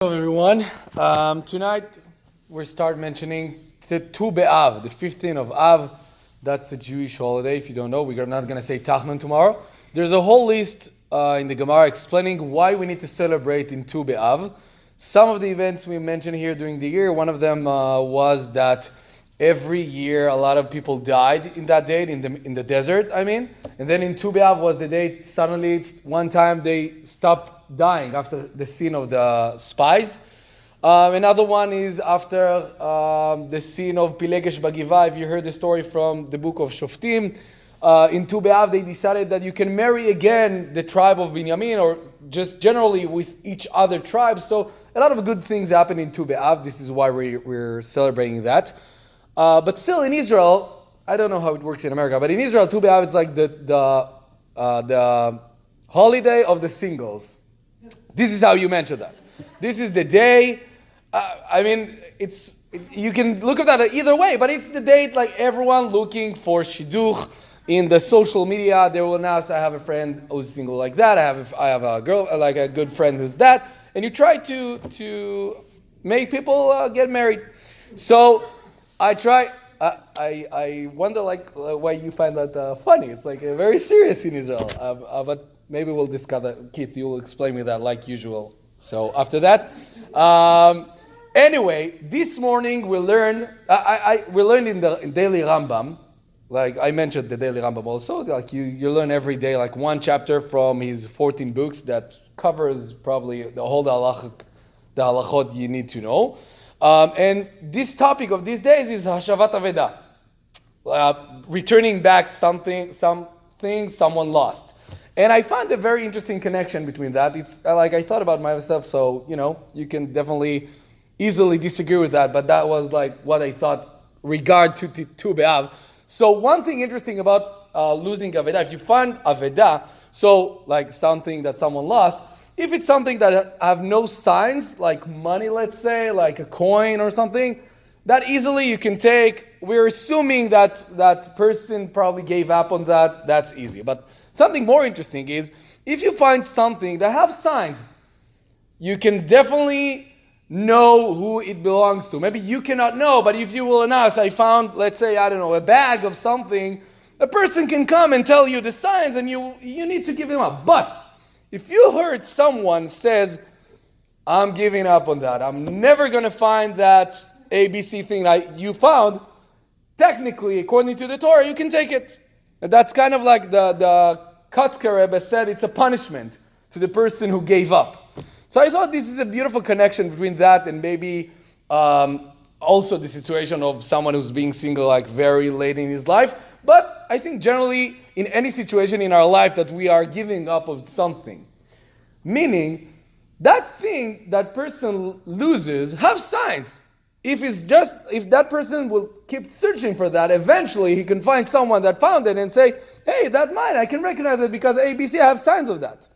Hello everyone. Tonight we start mentioning the Tu B'Av, the 15th of Av. That's a Jewish holiday. If you don't know, we're not going to say Tachman tomorrow. There's a whole list in the Gemara explaining why we need to celebrate in Tu B'Av. Some of the events we mentioned here during the year, one of them was that every year a lot of people died in that date, in the desert, and then in Tu B'Av was the date suddenly one time they stopped dying after the scene of the spies. Another one is after the scene of Pilegesh Bagiva. If you heard the story from the book of Shoftim, in Tu B'Av they decided that you can marry again the tribe of Binyamin, or just generally with each other tribe. So a lot of good things happen in Tu B'Av. This is why we're celebrating that. But still in Israel, I don't know how it works in America, but in Israel, Tu B'Av is like the holiday of the singles. This is how you mention that. This is the day. You can look at that either way, but it's the date like everyone looking for shidduch in the social media. They will announce, I have a friend who's single like that. I have a girl, like a good friend who's that. And you try to make people get married. So I try. I wonder why you find that funny. It's like very serious in Israel. But maybe we'll discuss that. Keith, you will explain me that like usual. So after that, anyway, this morning we learned in the daily Rambam. Like I mentioned the daily Rambam also. Like you learn every day like one chapter from his 14 books that covers probably the whole the halachot you need to know. And this topic of these days is Hashavat Aveda, returning back something someone lost. And I found a very interesting connection between that. It's like I thought about myself, so you can definitely easily disagree with that, but that was like what I thought regard to Tu B'Av. So one thing interesting about losing Aveda, if you find Aveda, so like something that someone lost, if it's something that have no signs, like money, let's say, like a coin or something, that easily you can take. We're assuming that person probably gave up on that. That's easy. But something more interesting is if you find something that have signs, you can definitely know who it belongs to. Maybe you cannot know, but if you will announce, I found, let's say, a bag of something, a person can come and tell you the signs and you need to give him up. But if you heard someone says, I'm giving up on that, I'm never going to find that ABC thing that you found, technically, according to the Torah, you can take it. And that's kind of like the Kotzker Rebbe said, it's a punishment to the person who gave up. So I thought this is a beautiful connection between that and maybe also the situation of someone who's being single like very late in his life. But I think generally in any situation in our life that we are giving up of something, meaning that thing that person loses have signs. If that person will keep searching for that, eventually he can find someone that found it and say, hey, that's mine, I can recognize it because ABC, I have signs of that.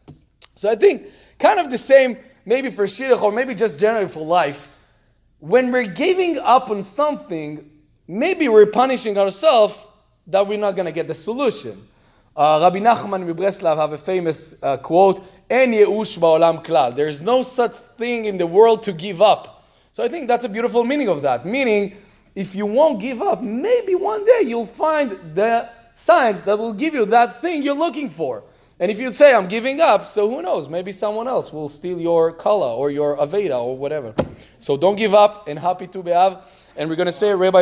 So I think kind of the same, maybe for shidduch or maybe just generally for life, when we're giving up on something, maybe we're punishing ourselves that we're not going to get the solution. Rabbi Nachman Bibreslav have a famous quote, En yeush ba'olam klal. There's no such thing in the world to give up. So I think that's a beautiful meaning of that. Meaning, if you won't give up, maybe one day you'll find the signs that will give you that thing you're looking for. And if you say, I'm giving up, so who knows? Maybe someone else will steal your kala or your aveda or whatever. So don't give up, and happy Tu B'Av. And we're going to say, Rabbi